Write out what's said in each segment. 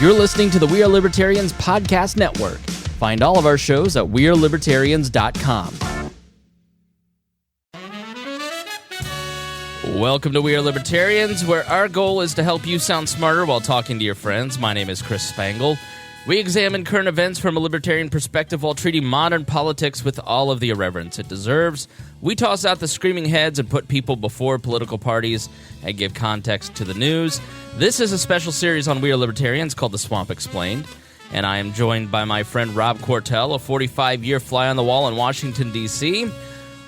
You're listening to the We Are Libertarians podcast network. Find all of our shows at wearelibertarians.com. Welcome to We Are Libertarians, where our goal is to help you sound smarter while talking to your friends. My name is Chris Spangle. We examine current events from a libertarian perspective while treating modern politics with all of the irreverence it deserves. We toss out the screaming heads and put people before political parties and give context to the news. This is a special series on We Are Libertarians called The Swamp Explained, and I am joined by my friend Rob Quartel, a 45-year fly on the wall in Washington, D.C.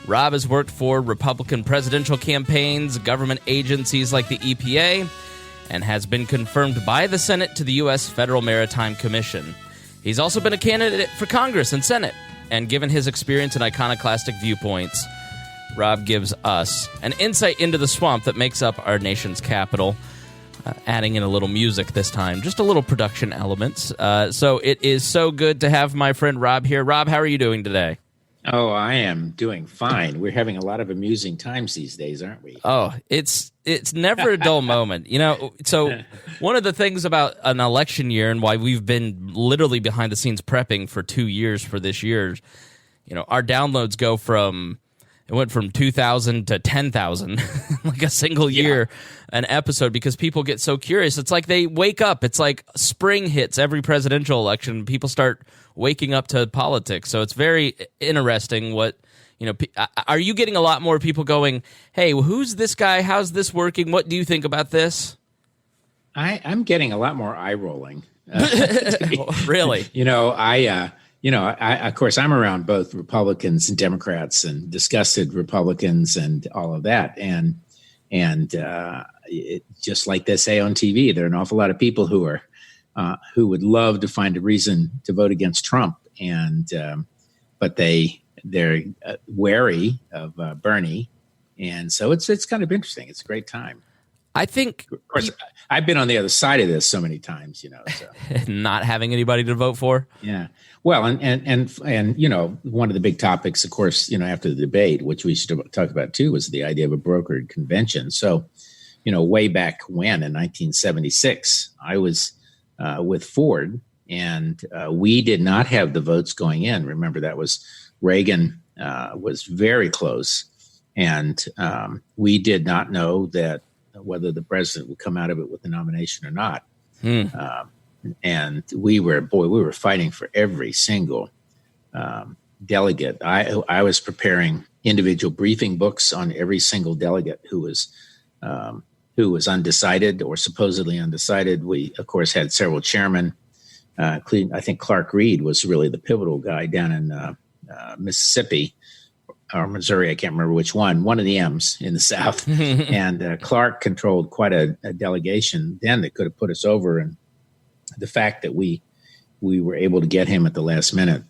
Rob has worked for Republican presidential campaigns, government agencies like the EPA, and has been confirmed by the Senate to the U.S. Federal Maritime Commission. He's also been a candidate for Congress and Senate, and given his experience and iconoclastic viewpoints, Rob gives us an insight into the swamp that makes up our nation's capital, adding in a little music this time, just a little production elements. So it is so good to have my friend Rob here. Rob, how are you doing today? Oh, I am doing fine. We're having a lot of amusing times these days, aren't we? Oh, it's never a dull moment. You know, so one of the things about an election year and why we've been literally behind the scenes prepping for 2 years for this year, you know, our downloads go from, it went from 2,000 to 10,000, like a single year, an episode, because people get so curious. It's like they wake up. It's like spring hits every presidential election. People start waking up to politics. So it's very interesting what, you know, are you getting a lot more people going, hey, who's this guy? How's this working? What do you think about this? I'm getting a lot more eye rolling. Really? I of course, I'm around both Republicans and Democrats and disgusted Republicans and all of that. And just like they say on TV, there are an awful lot of people who who would love to find a reason to vote against Trump, but they're wary of Bernie, and so it's kind of interesting. It's a great time. I think, of course, I've been on the other side of this so many times, so. Not having anybody to vote for. Yeah. Well, and one of the big topics, of course, after the debate, which we should talk about too, was the idea of a brokered convention. So, way back when in 1976, I was with Ford, and we did not have the votes going in. Remember, that was Reagan was very close, and we did not know that whether the president would come out of it with the nomination or not. And we were fighting for every single delegate. I was preparing individual briefing books on every single delegate who was undecided or supposedly undecided. We, of course, had several chairmen. I think Clark Reed was really the pivotal guy down in Mississippi or Missouri. I can't remember which one of the M's in the South. And Clark controlled quite a delegation then that could have put us over. And the fact that we were able to get him at the last minute,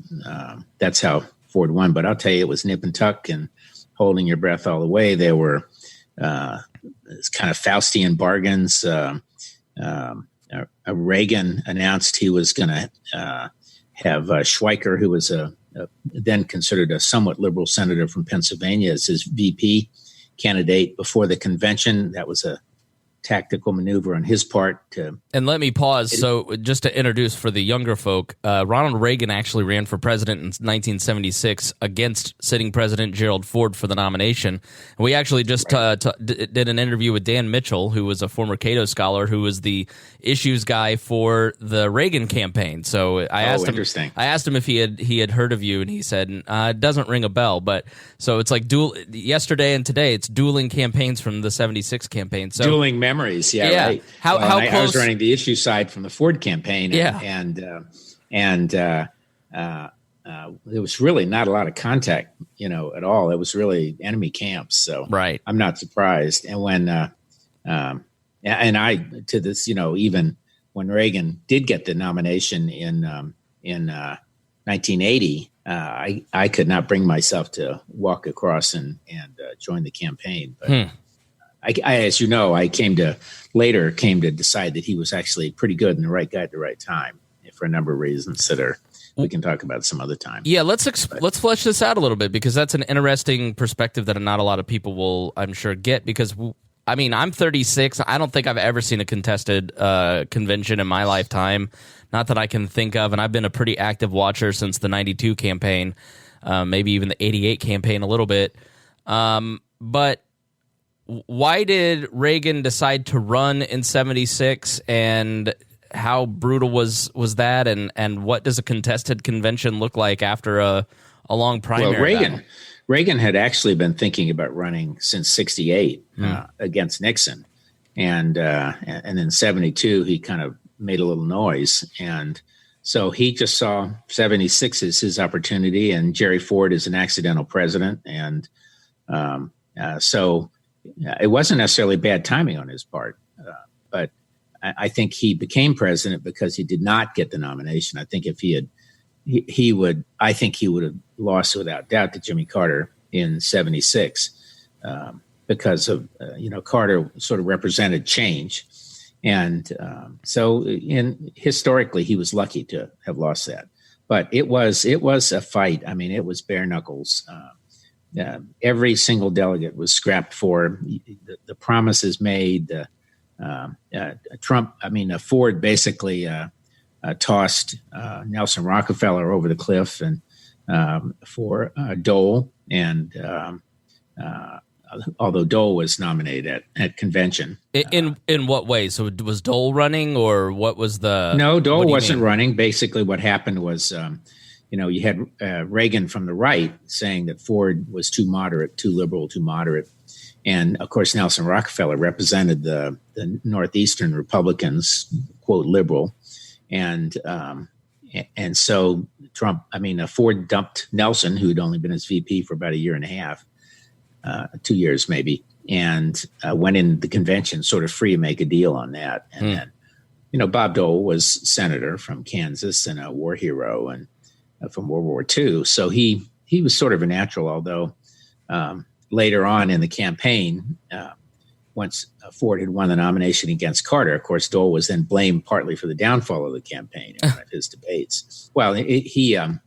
that's how Ford won. But I'll tell you, it was nip and tuck and holding your breath all the way. There were it's kind of Faustian bargains. Reagan announced he was going to have Schweiker, who was then considered a somewhat liberal senator from Pennsylvania, as his VP candidate before the convention. That was a tactical maneuver on his part. And let me pause. So just to introduce for the younger folk, Ronald Reagan actually ran for president in 1976 against sitting President Gerald Ford for the nomination. We actually just did an interview with Dan Mitchell, who was a former Cato scholar, who was the issues guy for the Reagan campaign. So I asked him if he had heard of you, and he said it doesn't ring a bell. But so it's like yesterday and today, it's dueling campaigns from the 76 campain. So dueling memories. Right. How close? I was running the issue side from the Ford campaign, and there was really not a lot of contact, at all. It was really enemy camps. So right. I'm not surprised. And when even when Reagan did get the nomination in 1980, I could not bring myself to walk across and join the campaign, but. As you know, I came to decide that he was actually pretty good and the right guy at the right time for a number of reasons that we can talk about some other time. Yeah, let's flesh this out a little bit, because that's an interesting perspective that not a lot of people will, I'm sure, get, because I mean, I'm 36. I don't think I've ever seen a contested convention in my lifetime. Not that I can think of, and I've been a pretty active watcher since the 92 campaign, maybe even the 88 campaign a little bit. But why did Reagan decide to run in 76, and how brutal was that, and what does a contested convention look like after a long primary? Well, Reagan had actually been thinking about running since 68 against Nixon. And in 72, he kind of made a little noise. And so he just saw 76 as his opportunity, and Jerry Ford is an accidental president. And so it wasn't necessarily bad timing on his part. But I think he became president because he did not get the nomination. I think if he had, he would have lost without doubt to Jimmy Carter in 76 because of, Carter sort of represented change. And so historically, he was lucky to have lost that. But it was a fight. I mean, it was bare knuckles. Every single delegate was scrapped for. The promises made. Ford basically tossed Nelson Rockefeller over the cliff, and for Dole, and although Dole was nominated at convention. In what way? So was Dole running, or what was the? No, Dole wasn't running. Basically, what happened was, you had Reagan from the right saying that Ford was too moderate, too liberal, too moderate. And of course, Nelson Rockefeller represented the Northeastern Republicans, quote, liberal. And so Ford dumped Nelson, who had only been his VP for about a year and a half, 2 years maybe, and went in the convention sort of free to make a deal on that. And then, Bob Dole was senator from Kansas and a war hero and from World War II. So he was sort of a natural, although later on in the campaign, once Ford had won the nomination against Carter, of course, Dole was then blamed partly for the downfall of the campaign in one of his debates. Well, there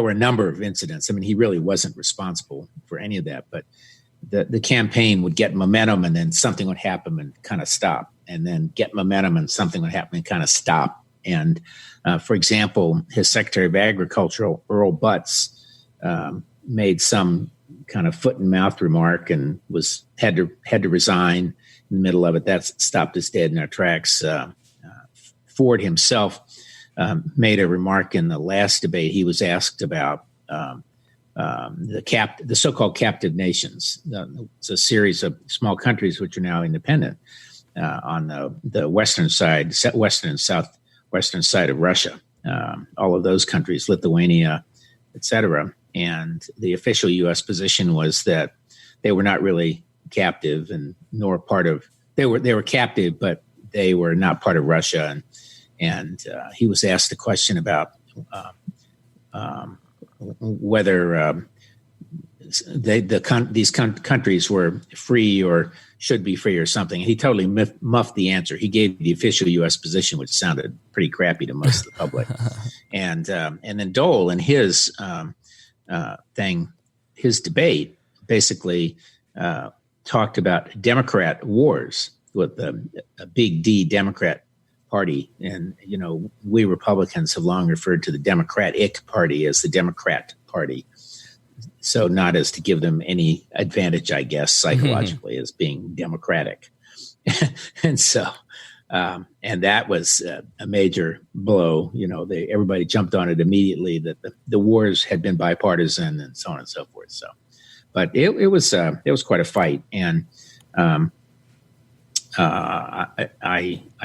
were a number of incidents. I mean, he really wasn't responsible for any of that, but the campaign would get momentum, and then something would happen and kind of stop, and then get momentum and something would happen and kind of stop. And for example, his Secretary of Agriculture, Earl Butz, made some kind of foot and mouth remark and had to resign in the middle of it. That stopped us dead in our tracks. Ford himself made a remark in the last debate. He was asked about the so-called captive nations. It's a series of small countries which are now independent on the western side, western and southwestern side of Russia. All of those countries, Lithuania, etc. And the official U.S. position was that they were not really captive, and nor part of. They were captive, but they were not part of Russia. And he was asked a question about whether these countries were free or should be free or something. He totally muffed the answer. He gave the official U.S. position, which sounded pretty crappy to most of the public. And then Dole in his his debate basically talked about Democrat wars with a big D Democrat party. And, we Republicans have long referred to the Democratic Party as the Democrat Party. So not as to give them any advantage, I guess, psychologically, as being democratic. And so, and that was a major blow. Everybody jumped on it immediately that the wars had been bipartisan and so on and so forth. So, but it was quite a fight. And I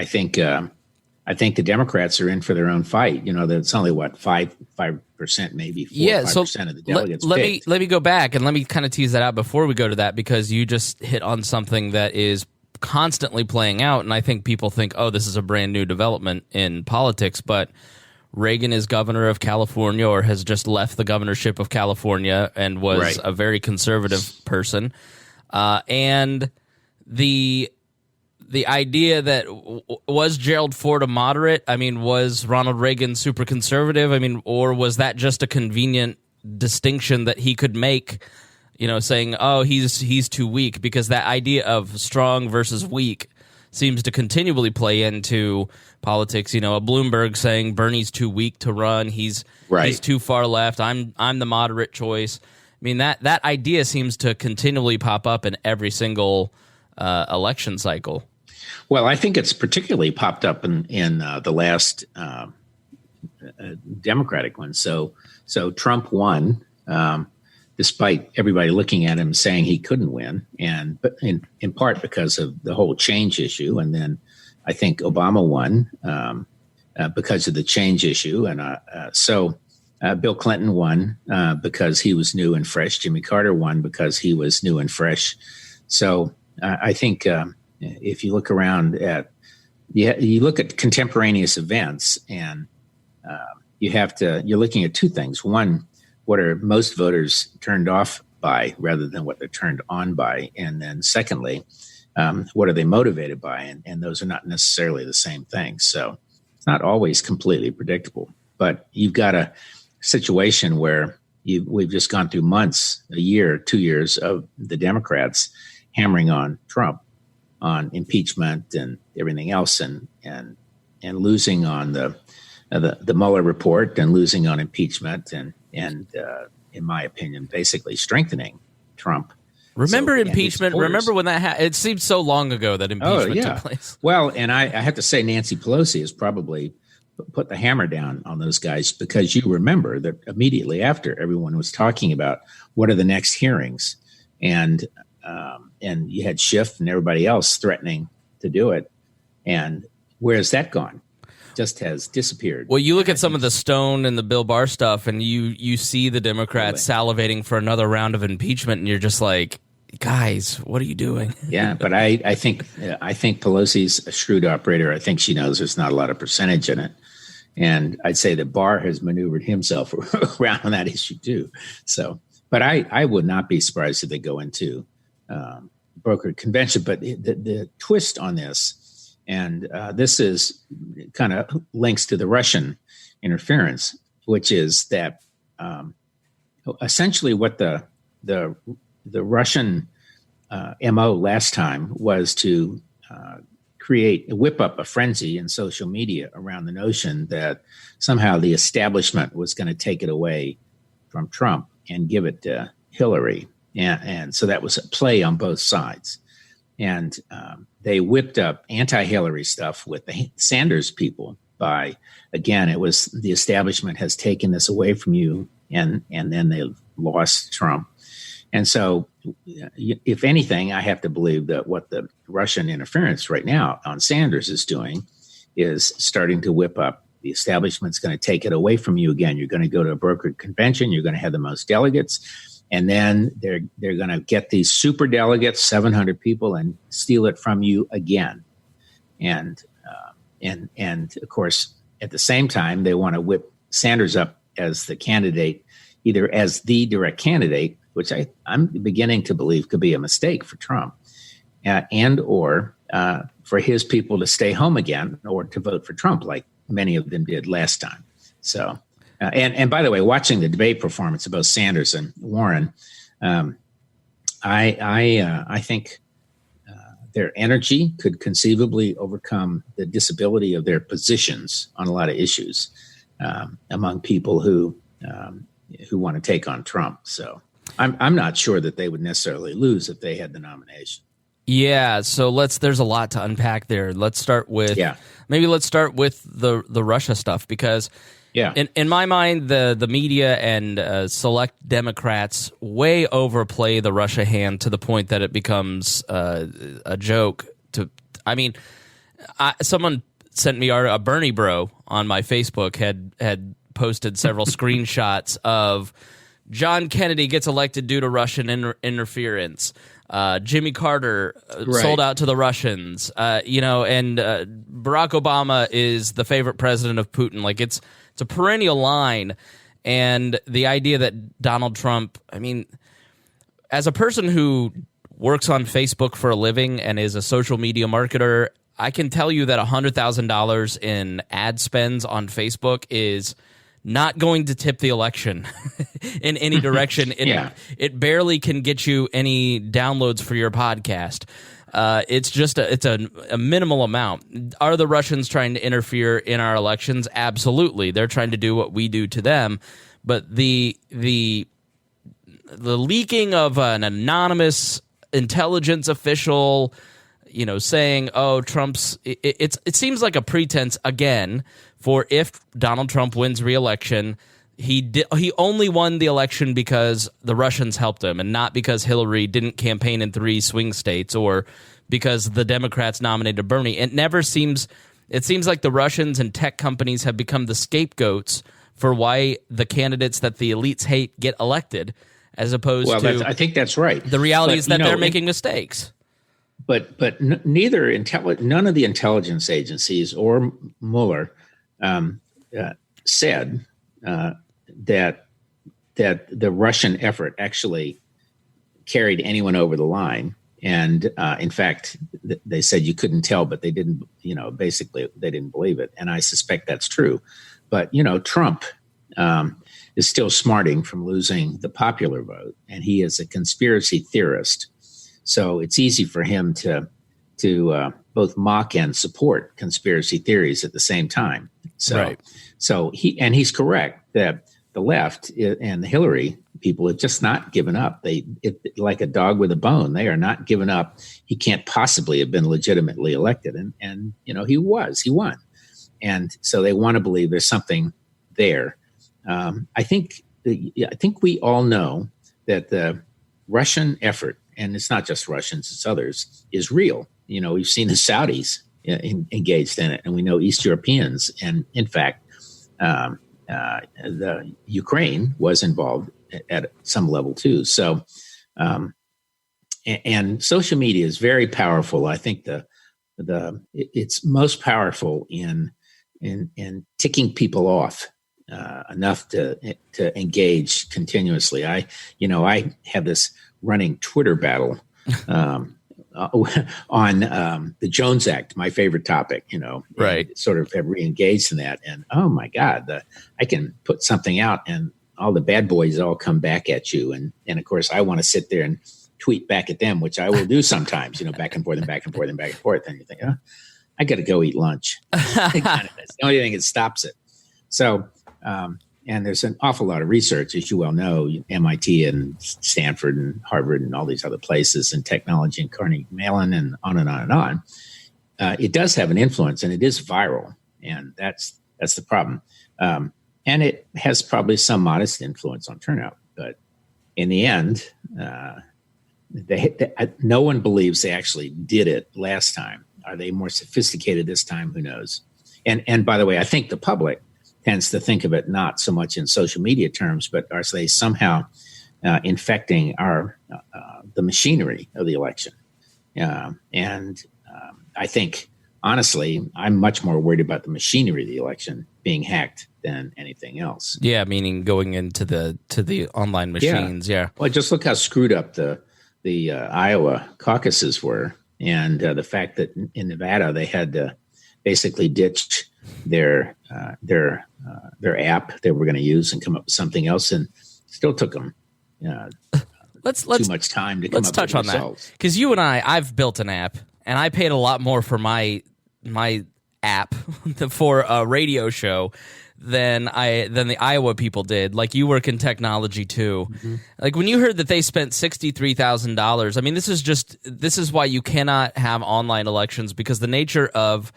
think the Democrats are in for their own fight. That's only 5%, maybe 5% of the delegates. Let me go back and let me kind of tease that out before we go to that, because you just hit on something that is constantly playing out, and I think people think, oh, this is a brand new development in politics, but Reagan is governor of California, or has just left the governorship of California, and was a very conservative person, and the idea that was Gerald Ford a moderate? I mean, was Ronald Reagan super conservative? I mean, or was that just a convenient distinction that he could make, saying, oh, he's too weak, because that idea of strong versus weak seems to continually play into politics. A Bloomberg saying Bernie's too weak to run. He's too far left. I'm the moderate choice. I mean, that idea seems to continually pop up in every single election cycle. Well, I think it's particularly popped up in the last Democratic one. So Trump won, despite everybody looking at him saying he couldn't win, but in part because of the whole change issue. And then I think Obama won because of the change issue. And so Bill Clinton won because he was new and fresh. Jimmy Carter won because he was new and fresh. So I think if you look around you look at contemporaneous events, and you're looking at two things. One, what are most voters turned off by rather than what they're turned on by? And then secondly, what are they motivated by? And those are not necessarily the same thing. So it's not always completely predictable, but you've got a situation where we've just gone through months, a year, 2 years of the Democrats hammering on Trump on impeachment and everything else, and losing on the Mueller report, and losing on impeachment, and in my opinion, basically strengthening Trump. Remember impeachment? Remember when that happened? It seems so long ago that impeachment took place. Well, and I have to say Nancy Pelosi has probably put the hammer down on those guys, because you remember that immediately after, everyone was talking about what are the next hearings, and you had Schiff and everybody else threatening to do it. And where's that gone? Just has disappeared. Well, you look at some of the Stone and the Bill Barr stuff, and you see the Democrats salivating for another round of impeachment, and you're just like, guys, what are you doing? Yeah, but I think Pelosi's a shrewd operator. I think she knows there's not a lot of percentage in it. And I'd say that Barr has maneuvered himself around on that issue too. So, but I would not be surprised if they go into brokered convention. But the twist on this, and this is kind of links to the Russian interference, which is that essentially what the Russian MO last time was to whip up a frenzy in social media around the notion that somehow the establishment was going to take it away from Trump and give it to Hillary. And so that was a play on both sides. And they whipped up anti-Hillary stuff with the Sanders people by, again, it was the establishment has taken this away from you, and then they lost Trump. And so, if anything, I have to believe that what the Russian interference right now on Sanders is doing is starting to whip up. The establishment's going to take it away from you again. You're going to go to a brokered convention. You're going to have the most delegates. And then they're going to get these super delegates, 700 people, and steal it from you again. And of course, at the same time, they want to whip Sanders up as the candidate, either as the direct candidate, which I'm beginning to believe could be a mistake for Trump, and or for his people to stay home again or to vote for Trump, like many of them did last time. So, and by the way, watching the debate performance of both Sanders and Warren, I think their energy could conceivably overcome the disability of their positions on a lot of issues among people who want to take on Trump. So. I'm not sure that they would necessarily lose if they had the nomination. Yeah, so there's a lot to unpack there. Let's start with the Russia stuff, because in my mind the media and select Democrats way overplay the Russia hand to the point that it becomes a joke. Someone sent me a Bernie bro on my Facebook had posted several screenshots of John Kennedy gets elected due to Russian interference. Jimmy Carter sold out to the Russians. And Barack Obama is the favorite president of Putin. Like it's a perennial line. And the idea that Donald Trump, as a person who works on Facebook for a living and is a social media marketer, I can tell you that $100,000 in ad spends on Facebook is not going to tip the election in any direction. It barely can get you any downloads for your podcast. It's just a minimal amount. Are the Russians trying to interfere in our elections? Absolutely. They're trying to do what we do to them. But the leaking of an anonymous intelligence official, saying, "Oh, Trump's," it seems like a pretense again for if Donald Trump wins re-election. He only won the election because the Russians helped him, and not because Hillary didn't campaign in 3 swing states or because the Democrats nominated Bernie. It seems like the Russians and tech companies have become the scapegoats for why the candidates that the elites hate get elected, as opposed to. I think that's right. The reality is that they're making mistakes. But none of the intelligence agencies or Mueller said that the Russian effort actually carried anyone over the line. And in fact, they said you couldn't tell, but they didn't, basically they didn't believe it. And I suspect that's true. But, Trump is still smarting from losing the popular vote. And he is a conspiracy theorist. So it's easy for him to both mock and support conspiracy theories at the same time. So he's correct that the left and the Hillary people have just not given up. Like a dog with a bone, they are not giving up. He can't possibly have been legitimately elected, and he won, and so they want to believe there's something there. I think we all know that the Russian effort, and it's not just Russians, it's others, is real. We've seen the Saudis engaged in it, and we know East Europeans, and in fact, the Ukraine was involved at some level too. So, and social media is very powerful. I think it's most powerful in ticking people off enough to engage continuously. I have this running Twitter battle on the Jones Act, my favorite topic, right. Sort of have re-engaged in that. And oh my God, I can put something out and all the bad boys all come back at you. And of course I want to sit there and tweet back at them, which I will do sometimes, back and forth and back and forth and back and forth. And you think, I got to go eat lunch. That's the only thing that stops it. So, and there's an awful lot of research, as you well know, MIT and Stanford and Harvard and all these other places, and technology and Carnegie Mellon and on and on and on. It does have an influence, and it is viral, and that's the problem. And it has probably some modest influence on turnout, but in the end, no one believes they actually did it last time. Are they more sophisticated this time? Who knows? And by the way, I think the public tends to think of it not so much in social media terms, but are they somehow infecting the machinery of the election? And I think, honestly, I'm much more worried about the machinery of the election being hacked than anything else. Yeah, meaning going into the online machines. Yeah. Well, just look how screwed up the Iowa caucuses were, and the fact that in Nevada they had to basically ditch their app they were going to use and come up with something else, and still took them too much time to come up with results. Let's touch on that, because you and I've built an app, and I paid a lot more for my app for a radio show than the Iowa people did. Like, you work in technology too. Mm-hmm. Like, when you heard that they spent $63,000, I mean, this is why you cannot have online elections, because the nature of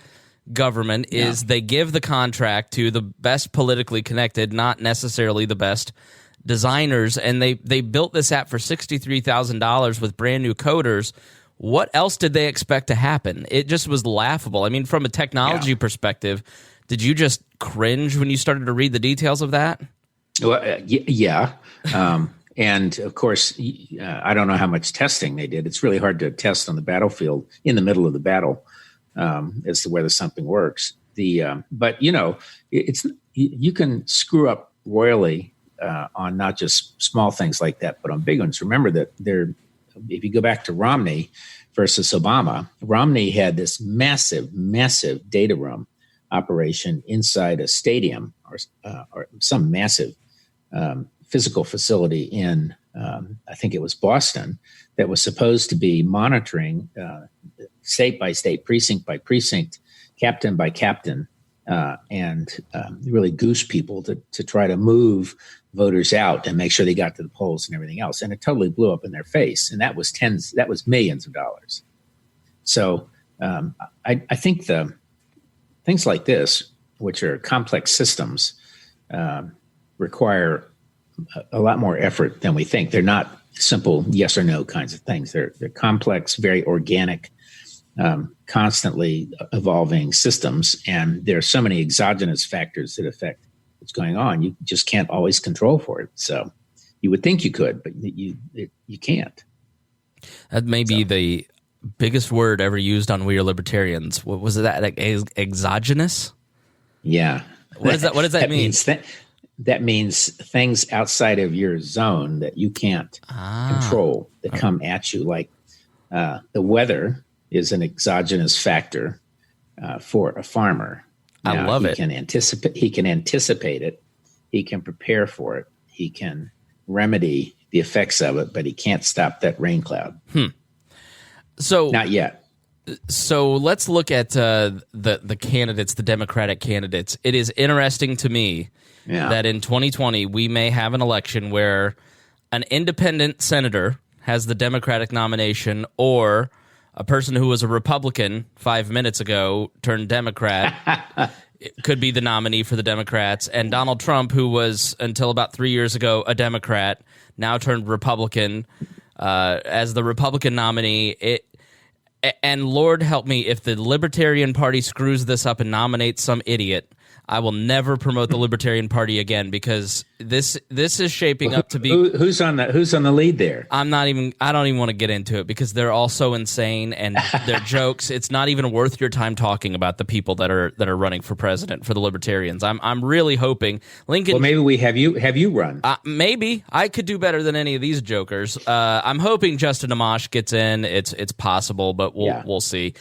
government is they give the contract to the best politically connected, not necessarily the best designers, and they built this app for $63,000 with brand new coders. What else did they expect to happen? It just was laughable. I mean, from a technology perspective, did you just cringe when you started to read the details of that? Well, yeah. And of course, I don't know how much testing they did. It's really hard to test on the battlefield in the middle of the battle as to whether something works. But you can screw up royally on not just small things like that, but on big ones. Remember that if you go back to Romney versus Obama, Romney had this massive, massive data room operation inside a stadium or some massive physical facility in, I think it was Boston, that was supposed to be monitoring state by state, precinct by precinct, captain by captain, and really goose people to try to move voters out and make sure they got to the polls and everything else. And it totally blew up in their face. And that was millions of dollars. So I think the things like this, which are complex systems, require a lot more effort than we think. They're not simple yes or no kinds of things. They're complex, very organic, constantly evolving systems. And there are so many exogenous factors that affect what's going on. You just can't always control for it. So you would think you could, but you can't. That may be the biggest word ever used on We Are Libertarians. What was that? Like exogenous? Yeah. What does that mean? That means things outside of your zone that you can't control that come at you. Like the weather is an exogenous factor for a farmer. Now, I love it. He can anticipate it. He can prepare for it. He can remedy the effects of it, but he can't stop that rain cloud. So not yet. So let's look at the candidates, the Democratic candidates. It is interesting to me that in 2020 we may have an election where an independent senator has the Democratic nomination, or a person who was a Republican 5 minutes ago turned Democrat could be the nominee for the Democrats. And Donald Trump, who was until about 3 years ago a Democrat, now turned Republican as the Republican nominee. And Lord help me, if the Libertarian Party screws this up and nominates some idiot, I will never promote the Libertarian Party again, because this is shaping up to be who's on the lead there. I don't even want to get into it, because they're all so insane and they're jokes. It's not even worth your time talking about the people that are running for president for the Libertarians. I'm really hoping Lincoln. Well, maybe we have you run. Maybe I could do better than any of these jokers. I'm hoping Justin Amash gets in. It's possible, but we'll see.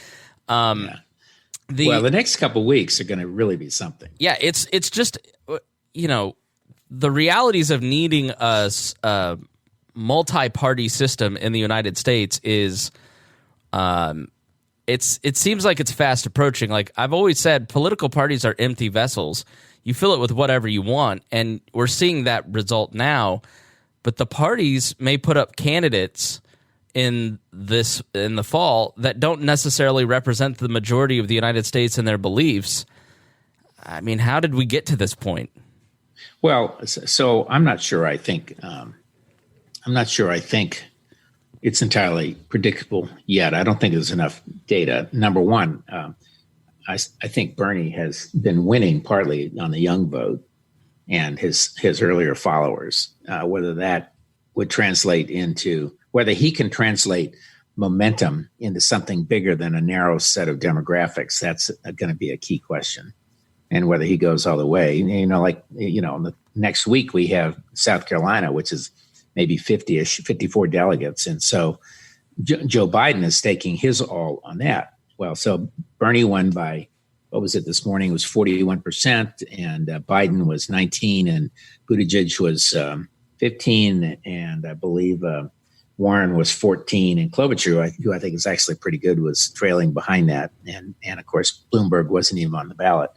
The next couple of weeks are going to really be something. Yeah, it's just, the realities of needing a multi-party system in the United States is, it seems like it's fast approaching. Like I've always said, political parties are empty vessels. You fill it with whatever you want, and we're seeing that result now. But the parties may put up candidates in the fall that don't necessarily represent the majority of the United States and their beliefs. I mean, how did we get to this point? Well, so I'm not sure. I think it's entirely predictable yet. I don't think there's enough data. Number one, I think Bernie has been winning partly on the young vote and his earlier followers. Whether that would translate into whether he can translate momentum into something bigger than a narrow set of demographics, that's going to be a key question. And whether he goes all the way, the next week we have South Carolina, which is maybe 54 delegates. And so Joe Biden is staking his all on that. Well, so Bernie won by, what was it this morning? It was 41%, and Biden was 19, and Buttigieg was 15, and I believe Warren was 14, and Klobuchar, who I think is actually pretty good, was trailing behind that. And of course, Bloomberg wasn't even on the ballot.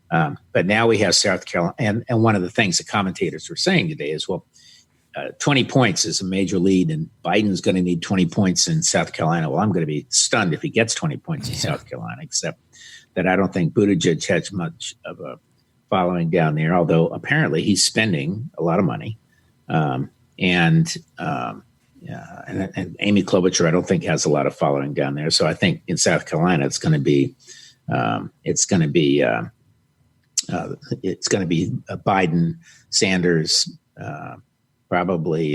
But now we have South Carolina. And one of the things the commentators were saying today is, 20 points is a major lead, and Biden's going to need 20 points in South Carolina. Well, I'm going to be stunned if he gets 20 points in South Carolina, except that I don't think Buttigieg has much of a following down there, although apparently he's spending a lot of money. And Amy Klobuchar, I don't think has a lot of following down there. So I think in South Carolina, it's going to be Biden, Sanders, probably.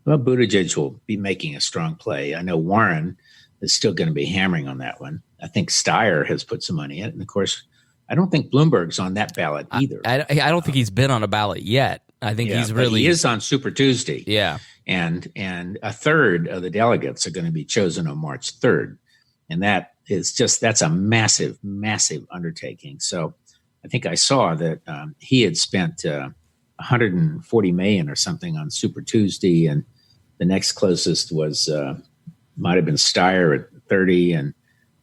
Buttigieg will be making a strong play. I know Warren is still going to be hammering on that one. I think Steyer has put some money in it, and of course, I don't think Bloomberg's on that ballot either. I don't think he's been on a ballot yet. I think he is on Super Tuesday. Yeah. And a third of the delegates are going to be chosen on March 3rd. And that that's a massive, massive undertaking. So I think I saw that he had spent 140 million or something on Super Tuesday, and the next closest was might have been Steyer at 30, and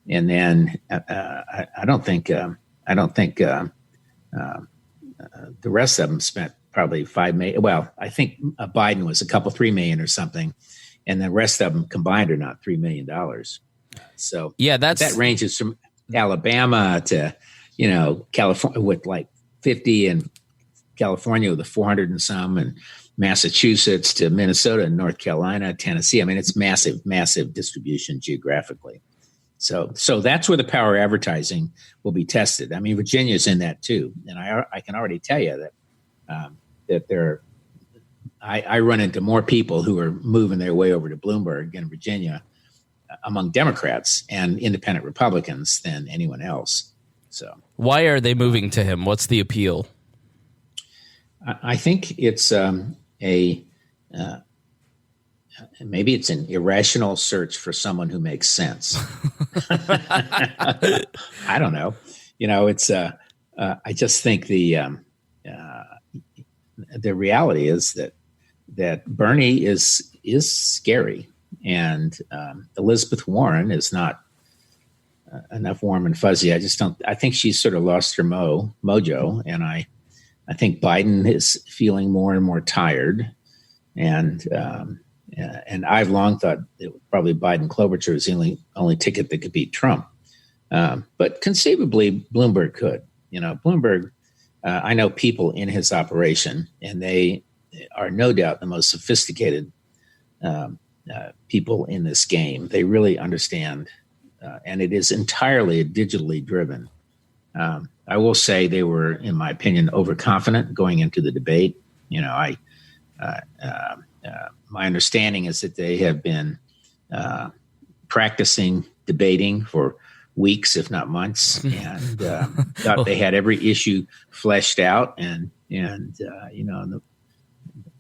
then I don't think the rest of them spent probably 5 million. Well, I think Biden was a couple 3 million or something, and the rest of them combined are not $3 million. So yeah, that ranges from Alabama to California with like 50, and California with the 400 and some, and Massachusetts to Minnesota and North Carolina, Tennessee. I mean, it's massive, massive distribution geographically. So that's where the power of advertising will be tested. I mean, Virginia's in that too, and I can already tell you that I run into more people who are moving their way over to Bloomberg in Virginia among Democrats and independent Republicans than anyone else. So why are they moving to him? What's the appeal? I think it's maybe it's an irrational search for someone who makes sense. I don't know. It's I just think the reality is that Bernie is scary, and Elizabeth Warren is not enough warm and fuzzy. I think she's sort of lost her mojo, and I think Biden is feeling more and more tired, and I've long thought that probably Biden-Klobuchar is the only ticket that could beat Trump. But conceivably, Bloomberg could. Bloomberg, I know people in his operation, and they are no doubt the most sophisticated people in this game. They really understand, and it is entirely digitally driven. I will say they were, in my opinion, overconfident going into the debate. My understanding is that they have been practicing debating for weeks, if not months, and thought they had every issue fleshed out. And the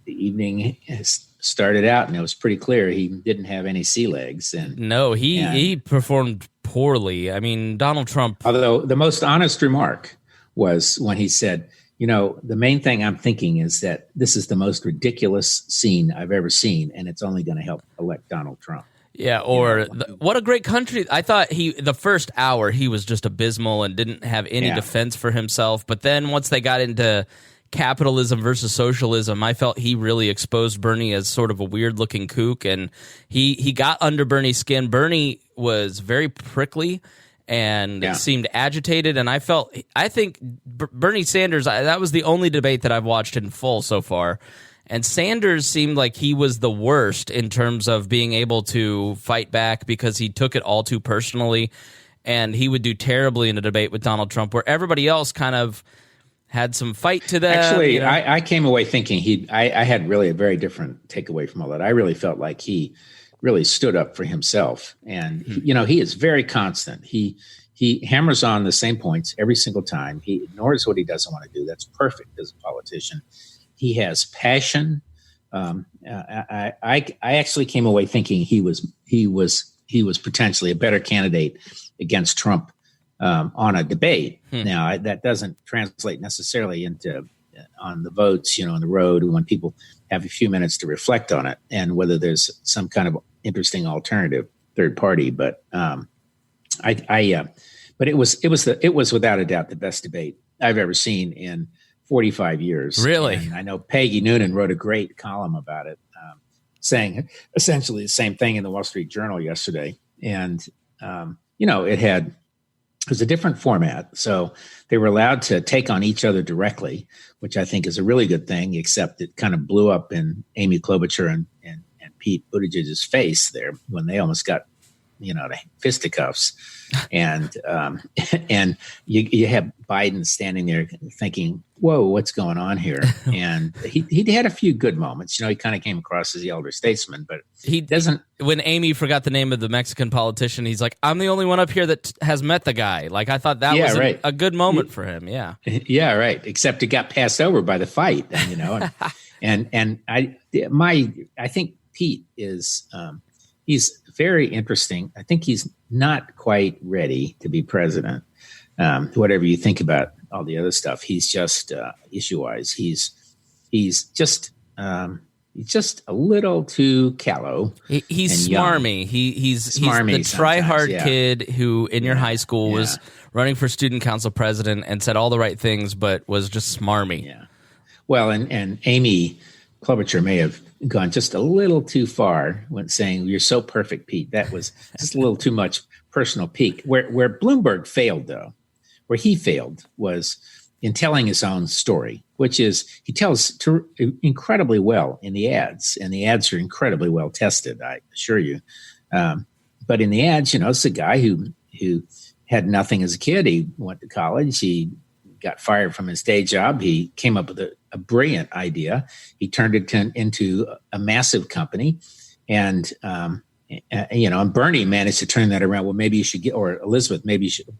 evening has started out, and it was pretty clear he didn't have any sea legs. And no, he performed poorly. I mean, Donald Trump. Although the most honest remark was when he said, the main thing I'm thinking is that this is the most ridiculous scene I've ever seen, and it's only going to help elect Donald Trump. Yeah, what a great country. I thought the first hour, he was just abysmal and didn't have any defense for himself. But then once they got into capitalism versus socialism, I felt he really exposed Bernie as sort of a weird-looking kook, and he got under Bernie's skin. Bernie was very prickly and seemed agitated, and I think Bernie Sanders, that was the only debate that I've watched in full so far, and Sanders seemed like he was the worst in terms of being able to fight back because he took it all too personally, and he would do terribly in a debate with Donald Trump, where everybody else kind of had some fight to them. Actually, I came away thinking I had really a very different takeaway from all that. I really felt like he really stood up for himself, and he is very constant. He hammers on the same points every single time. He ignores what he doesn't want to do. That's perfect as a politician. He has passion. I actually came away thinking he was potentially a better candidate against Trump on a debate. Now that doesn't translate necessarily into on the votes, on the road when people have a few minutes to reflect on it and whether there's some kind of interesting alternative third party. But but it was without a doubt the best debate I've ever seen in 45 years. Really? And I know Peggy Noonan wrote a great column about it, saying essentially the same thing in the Wall Street Journal yesterday. And, it was a different format. So they were allowed to take on each other directly, which I think is a really good thing, except it kind of blew up in Amy Klobuchar and Pete Buttigieg's face there when they almost got, to fisticuffs. And you have Biden standing there thinking, whoa, what's going on here? And he had a few good moments. He kind of came across as the elder statesman, but he doesn't. When Amy forgot the name of the Mexican politician, he's like, I'm the only one up here that has met the guy. Like, I thought that was a good moment for him. Yeah. Yeah, right. Except it got passed over by the fight, and I think Pete is he's very interesting. I think he's not quite ready to be president. Whatever you think about all the other stuff, he's just issue-wise, he's just a little too callow. He's smarmy. He's the try-hard kid who in your high school was running for student council president and said all the right things, but was just smarmy. Yeah. Well, and Amy Klobuchar may have gone just a little too far when saying, "You're so perfect, Pete." That was just a little too much personal pique. Where Bloomberg failed, though, where he failed was in telling his own story, which is he tells incredibly well in the ads, and the ads are incredibly well tested, I assure you. But in the ads, it's a guy who had nothing as a kid. He went to college. He got fired from his day job. He came up with a brilliant idea. He turned it into a massive company. And, and Bernie managed to turn that around. Well, maybe you should or Elizabeth,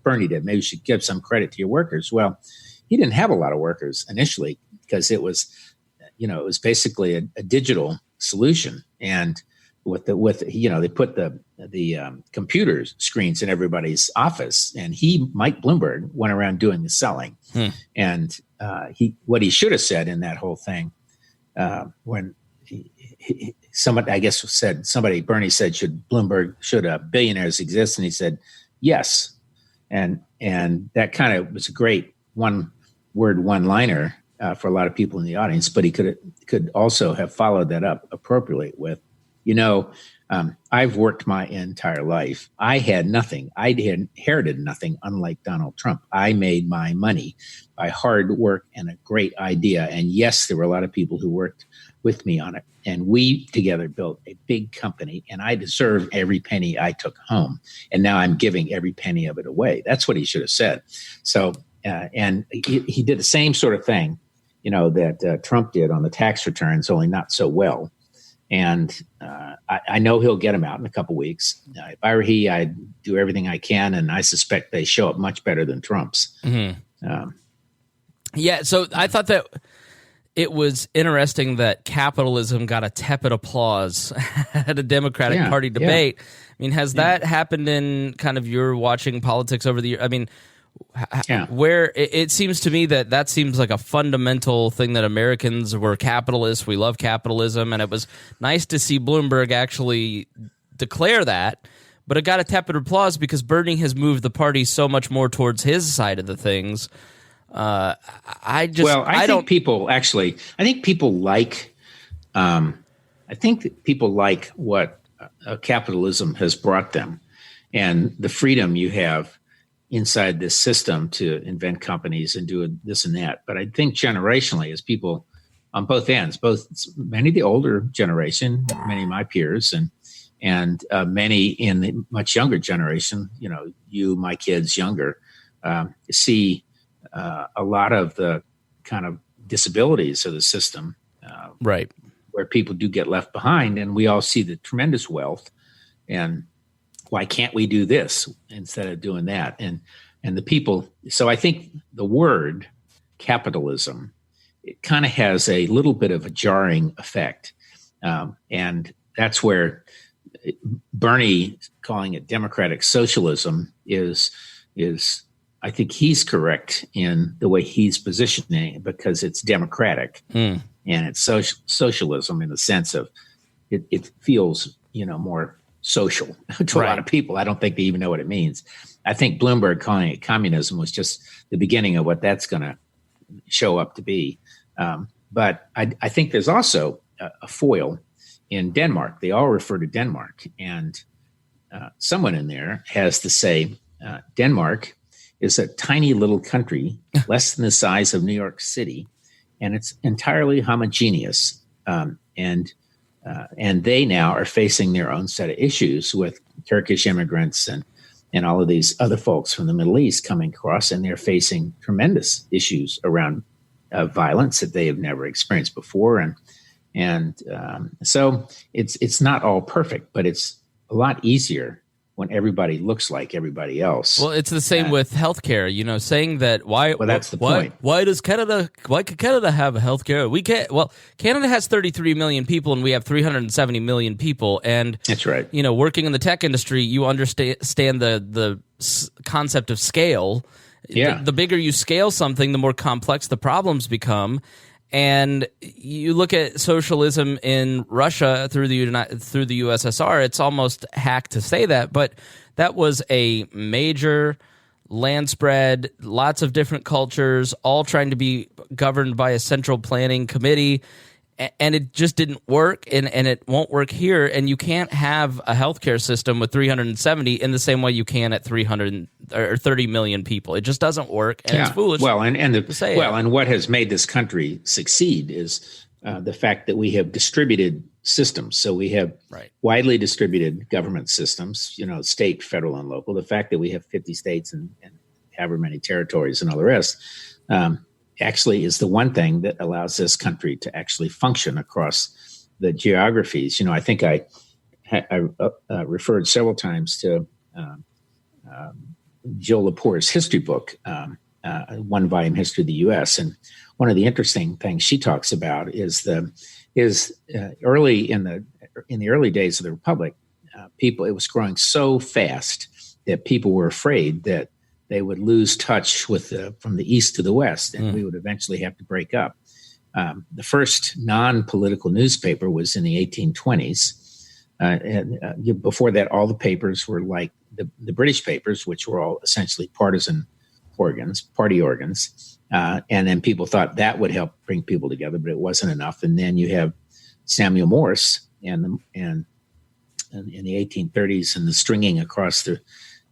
Bernie did. Maybe you should give some credit to your workers. Well, he didn't have a lot of workers initially because it was basically a digital solution. And they put the computer screens in everybody's office, and Mike Bloomberg went around doing the selling. And what he should have said in that whole thing, when Bernie said, should billionaires exist? And he said, yes. And that kind of was a great one-liner for a lot of people in the audience, but he could also have followed that up appropriately with, I've worked my entire life. I had nothing. I had inherited nothing, unlike Donald Trump. I made my money by hard work and a great idea. And yes, there were a lot of people who worked with me on it. And we together built a big company, and I deserve every penny I took home. And now I'm giving every penny of it away. That's what he should have said. So, and he did the same sort of thing, that Trump did on the tax returns, only not so well. And I know he'll get them out in a couple weeks. If I were he, I'd do everything I can, and I suspect they show up much better than Trump's. Mm-hmm. So I thought that it was interesting that capitalism got a tepid applause at a Democratic Party debate. I mean, has that happened in kind of your watching politics over the year? I mean, where it seems to me that seems like a fundamental thing that Americans were capitalists. We love capitalism, and it was nice to see Bloomberg actually declare that. But it got a tepid applause because Bernie has moved the party so much more towards his side of the things. I think people like what capitalism has brought them, and the freedom you have inside this system to invent companies and do this and that. But I think generationally, as people on both ends, many of the older generation, many of my peers, and many in the much younger generation, you, my kids, younger, see a lot of the kind of disabilities of the system, right, where people do get left behind, and we all see the tremendous wealth. And why can't we do this instead of doing that? And the people. So I think the word capitalism, it kind of has a little bit of a jarring effect, and that's where Bernie calling it democratic socialism is. I think he's correct in the way he's positioning it, because it's democratic and it's socialism in the sense of it feels, more social to a lot of people. I don't think they even know what it means. I think Bloomberg calling it communism was just the beginning of what that's going to show up to be. But I think there's also a foil in Denmark. They all refer to Denmark, and someone in there has to say Denmark is a tiny little country, less than the size of New York City, and it's entirely homogeneous. And they now are facing their own set of issues with Turkish immigrants and all of these other folks from the Middle East coming across, and they're facing tremendous issues around violence that they have never experienced before. So it's not all perfect, but it's a lot easier when everybody looks like everybody else. Well, it's the same with healthcare. Saying that Well, that's the point. Why could Canada have healthcare? We can't. Well, Canada has 33 million people, and we have 370 million people. And that's right. Working in the tech industry, you understand the concept of scale. Yeah. The bigger you scale something, the more complex the problems become. And you look at socialism in Russia through the USSR, it's almost hack to say that, but that was a major land spread, lots of different cultures, all trying to be governed by a central planning committee, and it just didn't work, and it won't work here. And you can't have a healthcare system with 370 in the same way you can at 300 or 30 million people. It just doesn't work, and it's foolish. Well, and what has made this country succeed is the fact that we have distributed systems. So we have widely distributed government systems, state, federal, and local. The fact that we have 50 states and however many territories and all the rest. Actually is the one thing that allows this country to actually function across the geographies. I think I referred several times to Jill Lepore's history book, one-volume history of the U.S. And one of the interesting things she talks about is early in the early days of the Republic, it was growing so fast that people were afraid that they would lose touch from the east to the west, and we would eventually have to break up. The first non-political newspaper was in the 1820s. Before that, all the papers were like the British papers, which were all essentially partisan party organs. And then people thought that would help bring people together, but it wasn't enough. And then you have Samuel Morse and in the 1830s and the stringing across to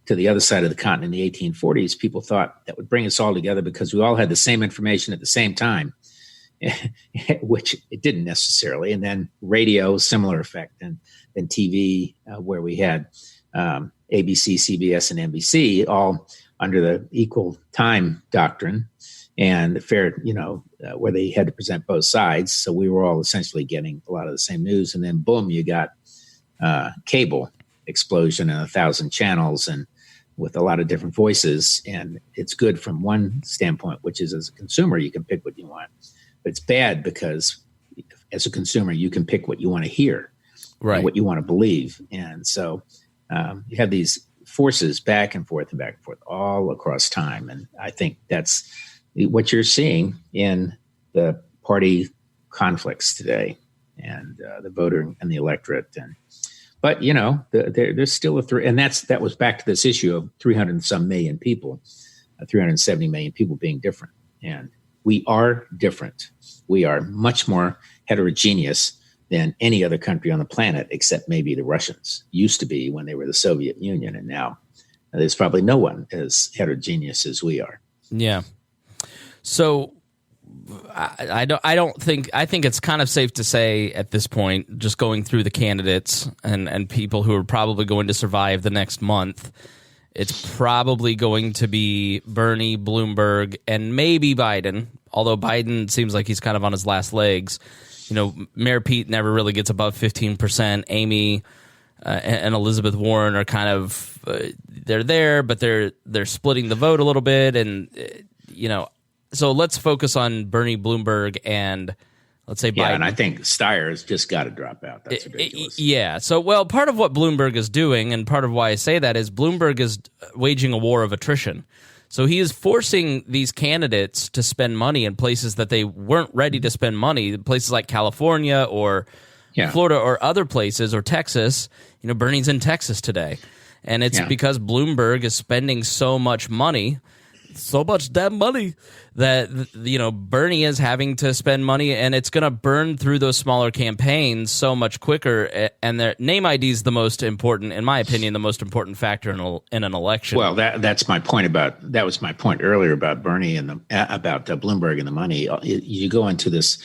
the other side of the continent in the 1840s, people thought that would bring us all together because we all had the same information at the same time, which it didn't necessarily. And then radio, similar effect, and then TV, where we had ABC, CBS, and NBC all under the equal time doctrine and fair, where they had to present both sides. So we were all essentially getting a lot of the same news. And then boom, you got cable explosion and 1,000 channels and with a lot of different voices. And it's good from one standpoint, which is as a consumer, you can pick what you want. But it's bad because as a consumer, you can pick what you want to hear, and what you want to believe. And so you have these forces back and forth all across time. And I think that's what you're seeing in the party conflicts today and the voter and the electorate. But, there's still and that was back to this issue of 300 and some million people, 370 million people being different. And we are different. We are much more heterogeneous than any other country on the planet, except maybe the Russians used to be when they were the Soviet Union. And now there's probably no one as heterogeneous as we are. Yeah. So I think it's kind of safe to say at this point, just going through the candidates and people who are probably going to survive the next month, it's probably going to be Bernie, Bloomberg, and maybe Biden, although Biden seems like he's kind of on his last legs. Mayor Pete never really gets above 15%. Amy and Elizabeth Warren are kind of they're there, but they're splitting the vote a little bit, and So let's focus on Bernie, Bloomberg, and let's say Biden. Yeah, and I think Steyer has just got to drop out. That's ridiculous. Yeah. So, part of what Bloomberg is doing, and part of why I say that, is Bloomberg is waging a war of attrition. So he is forcing these candidates to spend money in places that they weren't ready to spend money, places like California or Florida or other places, or Texas. Bernie's in Texas today. And it's because Bloomberg is spending so much damn money that Bernie is having to spend money, and it's going to burn through those smaller campaigns so much quicker. And their name ID is the most important, in my opinion, the most important factor in an election. Well, that's my point that was my point earlier about Bernie and about Bloomberg and the money. You go into this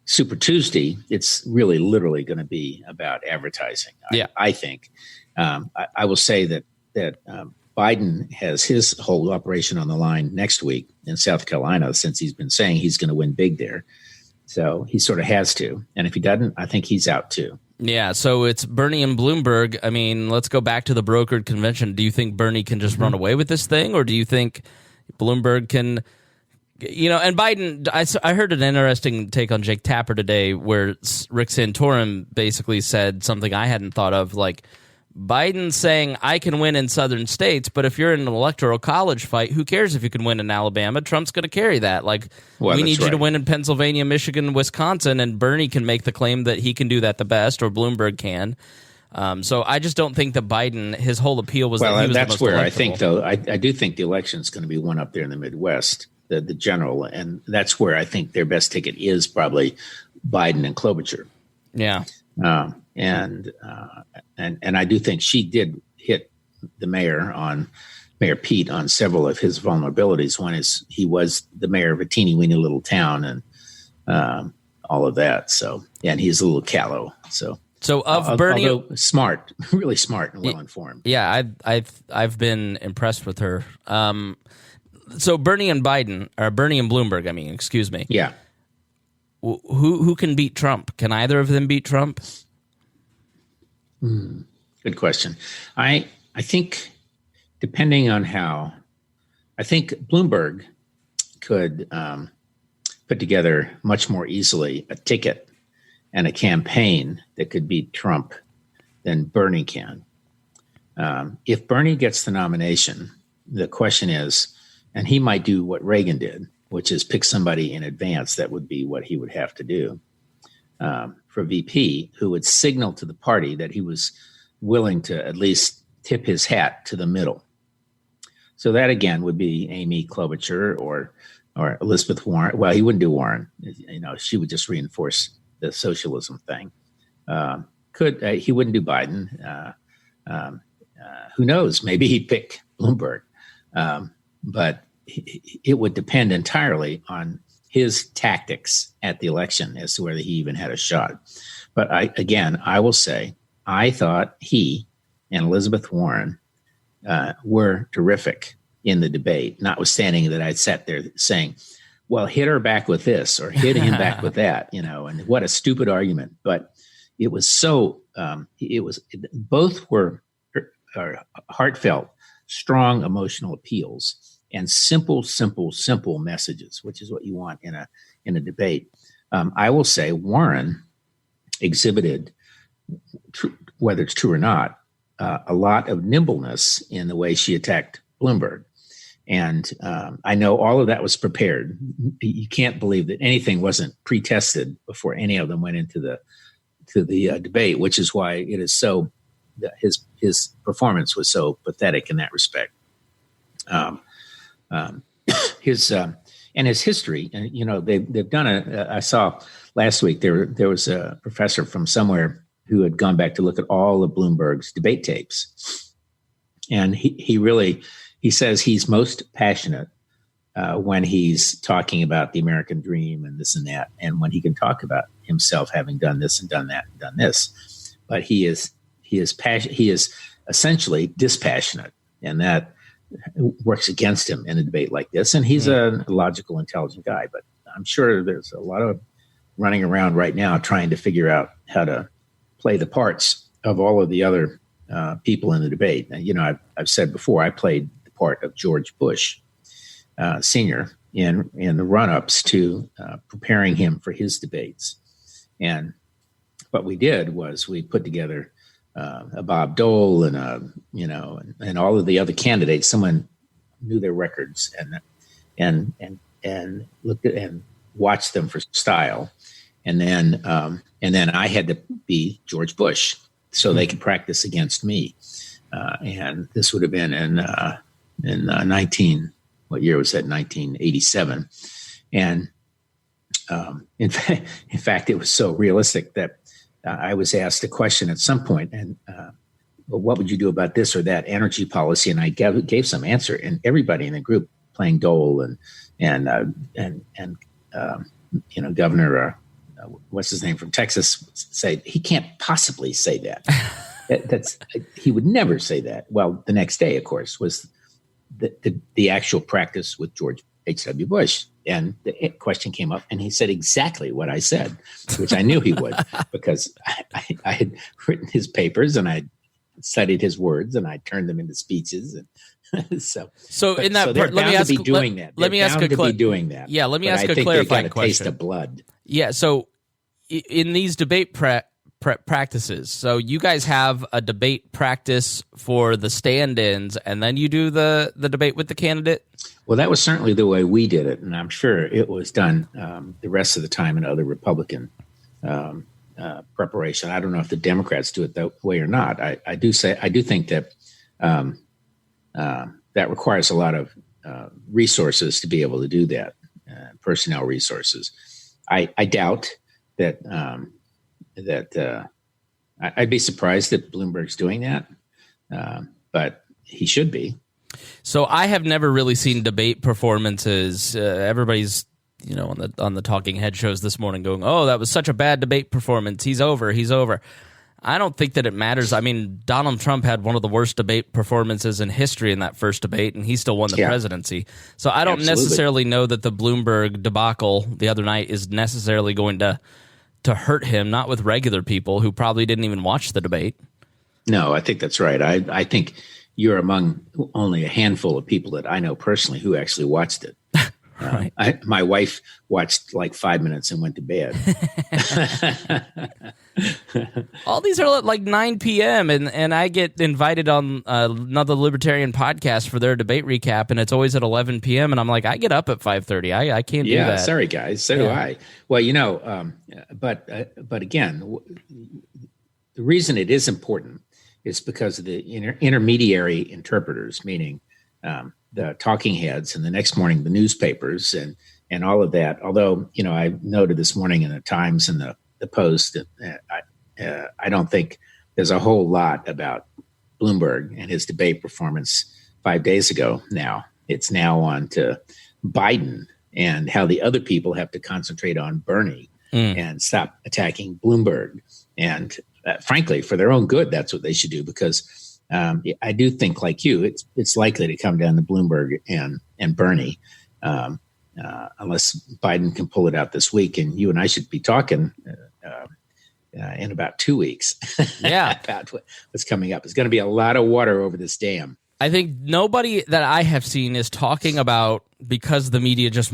Super Tuesday, it's really literally going to be about advertising. I think. I will say that Biden has his whole operation on the line next week in South Carolina, since he's been saying he's going to win big there. So he sort of has to. And if he doesn't, I think he's out too. Yeah, so it's Bernie and Bloomberg. I mean, let's go back to the brokered convention. Do you think Bernie can just run away with this thing, or do you think Bloomberg can, and Biden, I heard an interesting take on Jake Tapper today where Rick Santorum basically said something I hadn't thought of, like, Biden's saying, I can win in southern states, but if you're in an electoral college fight, who cares if you can win in Alabama? Trump's going to carry that. Like, we need you to win in Pennsylvania, Michigan, Wisconsin, and Bernie can make the claim that he can do that the best, or Bloomberg can. So I just don't think that Biden, his whole appeal was that he was that's the most where electable. I think, though, I do think the election is going to be won up there in the Midwest, the general, and that's where I think their best ticket is probably Biden and Klobuchar. Yeah. And I do think she did hit the Mayor Pete on several of his vulnerabilities. One is he was the mayor of a teeny weeny little town and all of that. So, and he's a little callow. So of Bernie, although smart, really smart and well informed. Yeah, I've been impressed with her. So Bernie and Bloomberg. I mean, excuse me. Yeah. Who can beat Trump? Can either of them beat Trump? Good question. I think depending on how, I think Bloomberg could put together much more easily a ticket and a campaign that could beat Trump than Bernie can. If Bernie gets the nomination, the question is, and he might do what Reagan did, which is pick somebody in advance. That would be what he would have to do for VP, who would signal to the party that he was willing to at least tip his hat to the middle. So that, again, would be Amy Klobuchar or Elizabeth Warren. Well, he wouldn't do Warren. She would just reinforce the socialism thing. He wouldn't do Biden. Who knows? Maybe he'd pick Bloomberg. But it would depend entirely on his tactics at the election as to whether he even had a shot. But I will say, I thought he and Elizabeth Warren were terrific in the debate, notwithstanding that I'd sat there saying, well, hit her back with this or hit him back with that, and what a stupid argument. But it was both were heartfelt, strong emotional appeals and simple messages, which is what you want in a debate. I will say Warren exhibited, whether it's true or not, a lot of nimbleness in the way she attacked Bloomberg. And I know all of that was prepared. You can't believe that anything wasn't pre-tested before any of them went into the debate, which is why it is so. His performance was so pathetic in that respect. His history, and they've done I saw last week there was a professor from somewhere who had gone back to look at all of Bloomberg's debate tapes, and he says he's most passionate when he's talking about the American dream and this and that, and when he can talk about himself having done this and done that and done this. But he is essentially dispassionate, and that works against him in a debate like this. And he's a logical, intelligent guy, but I'm sure there's a lot of running around right now trying to figure out how to play the parts of all of the other people in the debate. And, I've said before, I played the part of George Bush Sr. in the run-ups to preparing him for his debates. And what we did was we put together a Bob Dole and and all of the other candidates. Someone knew their records and looked at and watched them for style, and then I had to be George Bush so they could practice against me. And this would have been in 1987, and in fact, it was so realistic that. I was asked a question at some point, and what would you do about this or that energy policy? And I gave some answer, and everybody in the group, playing Dole and Governor, what's his name from Texas, said he can't possibly say that. He would never say that. Well, the next day, of course, was the actual practice with George H.W. Bush. And the question came up, and he said exactly what I said, which I knew he would, because I had written his papers and I studied his words and I turned them into speeches. And so in that, they're let me bound ask, to be doing that. Let me ask be doing that. Yeah, let me ask I a think clarifying they got a question. Taste of blood. Yeah, so in these debate practices, so you guys have a debate practice for the stand-ins, and then you do the debate with the candidate? Well, that was certainly the way we did it, and I'm sure it was done the rest of the time in other Republican preparation. I don't know if the Democrats do it that way or not. I do think that that requires a lot of resources to be able to do that, personnel resources. I doubt that I'd be surprised that Bloomberg's doing that, but he should be. So I have never really seen debate performances. Everybody's, on the talking head shows this morning going, "Oh, that was such a bad debate performance. He's over. He's over." I don't think that it matters. I mean, Donald Trump had one of the worst debate performances in history in that first debate, and he still won the presidency. So I don't necessarily know that the Bloomberg debacle the other night is necessarily going to hurt him, not with regular people who probably didn't even watch the debate. No, I think that's right. I think you're among only a handful of people that I know personally who actually watched it. Right. My wife watched like 5 minutes and went to bed. All these are at like 9 p.m. and I get invited on another Libertarian podcast for their debate recap, and it's always at 11 p.m. And I'm like, I get up at 5:30. I can't do that. Yeah, sorry guys, so do I. Well, but again, the reason it is important is because of the intermediary interpreters, meaning the talking heads, and the next morning the newspapers and all of that. Although, I noted this morning in the Times and the Post that I don't think there's a whole lot about Bloomberg and his debate performance 5 days ago. Now it's now on to Biden and how the other people have to concentrate on Bernie and stop attacking Bloomberg. And frankly, for their own good, that's what they should do, because I do think, like you, it's likely to come down to Bloomberg and Bernie, unless Biden can pull it out this week. And you and I should be talking in about 2 weeks about what's coming up. It's going to be a lot of water over this dam. I think nobody that I have seen is talking about, because the media just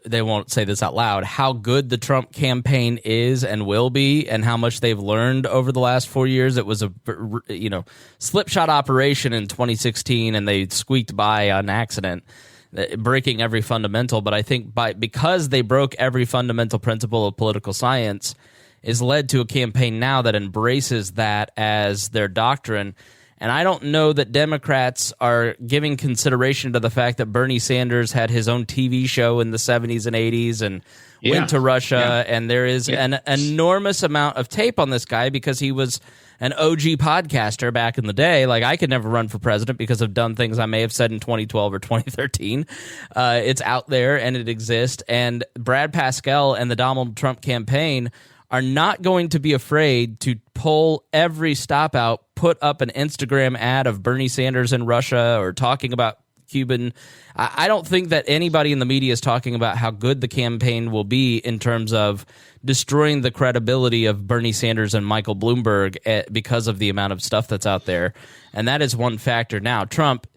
they won't say this out loud, how good the Trump campaign is and will be, and how much they've learned over the last 4 years. It was a slipshot operation in 2016, and they squeaked by on accident, breaking every fundamental. But I think because they broke every fundamental principle of political science, is led to a campaign now that embraces that as their doctrine. And I don't know that Democrats are giving consideration to the fact that Bernie Sanders had his own TV show in the 70s and 80s and went to Russia. And there is an enormous amount of tape on this guy, because he was an OG podcaster back in the day. Like, I could never run for president because of dumb things I may have said in 2012 or 2013. It's out there and it exists. And Brad Pascal and the Donald Trump campaign are not going to be afraid to pull every stop out, put up an Instagram ad of Bernie Sanders in Russia or talking about Cuban. I don't think that anybody in the media is talking about how good the campaign will be in terms of destroying the credibility of Bernie Sanders and Michael Bloomberg because of the amount of stuff that's out there. And that is one factor. Now, Trump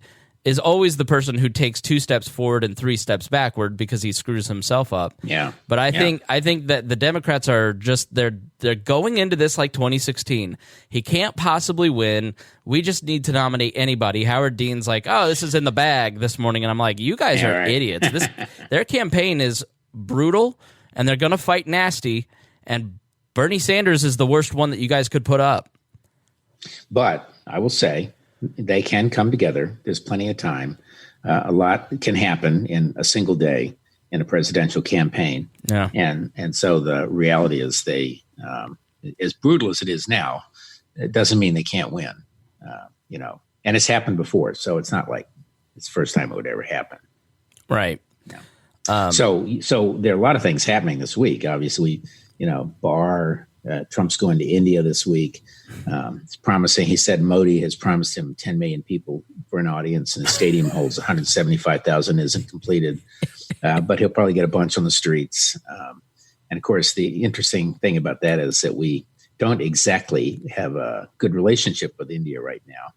is always the person who takes 2 steps forward and 3 steps backward because he screws himself up. Yeah. But I think that the Democrats are just they're going into this like 2016. He can't possibly win. We just need to nominate anybody. Howard Dean's like, "Oh, this is in the bag this morning," and I'm like, "You guys are idiots." Their campaign is brutal, and they're going to fight nasty. And Bernie Sanders is the worst one that you guys could put up. But I will say, they can come together. There's plenty of time. A lot can happen in a single day in a presidential campaign. Yeah. And so the reality is as brutal as it is now, it doesn't mean they can't win, and it's happened before. So it's not like it's the first time it would ever happen. Right. No. So there are a lot of things happening this week. Obviously, Barr, Trump's going to India this week. It's promising. He said Modi has promised him 10 million people for an audience, and the stadium holds 175,000. Isn't completed, but he'll probably get a bunch on the streets. And of course, the interesting thing about that is that we don't exactly have a good relationship with India right now.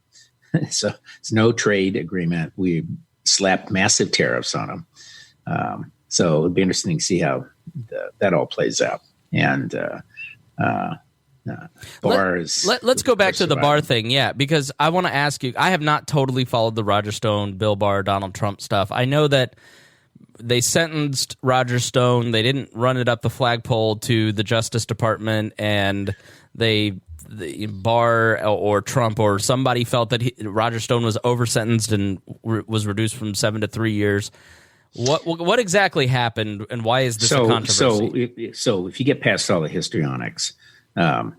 So it's no trade agreement. We slapped massive tariffs on them. So it'll be interesting to see how that all plays out. And bars. Let's go back to the Barr thing, yeah, because I want to ask you. I have not totally followed the Roger Stone, Bill Barr, Donald Trump stuff. I know that they sentenced Roger Stone. They didn't run it up the flagpole to the Justice Department, and the Barr or Trump or somebody felt that Roger Stone was over sentenced and was reduced from 7 to 3 years. What exactly happened, and why is this a controversy? So if you get past all the histrionics, Trump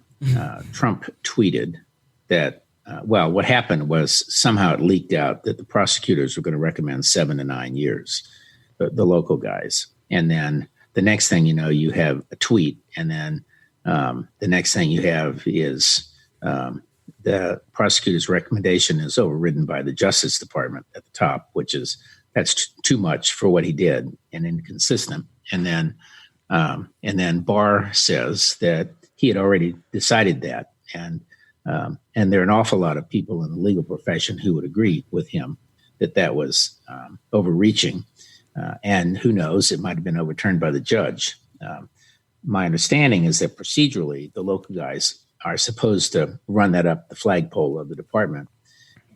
tweeted that, what happened was somehow it leaked out that the prosecutors were going to recommend 7 to 9 years, the local guys. And then the next thing you know, you have a tweet, and then the next thing you have is the prosecutor's recommendation is overridden by the Justice Department at the top, that's too much for what he did and inconsistent. And then Barr says that he had already decided that, and there are an awful lot of people in the legal profession who would agree with him that was overreaching, and who knows, it might have been overturned by the judge. My understanding is that procedurally, the local guys are supposed to run that up the flagpole of the department.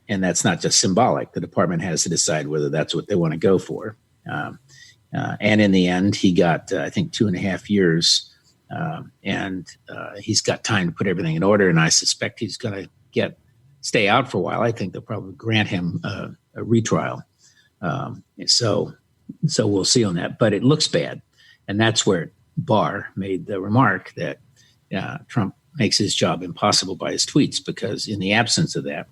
And that's not just symbolic. The department has to decide whether that's what they want to go for. And in the end, he got, I think, 2.5 years. And he's got time to put everything in order. And I suspect he's going to stay out for a while. I think they'll probably grant him a retrial. So we'll see on that. But it looks bad. And that's where Barr made the remark that Trump makes his job impossible by his tweets, because in the absence of that,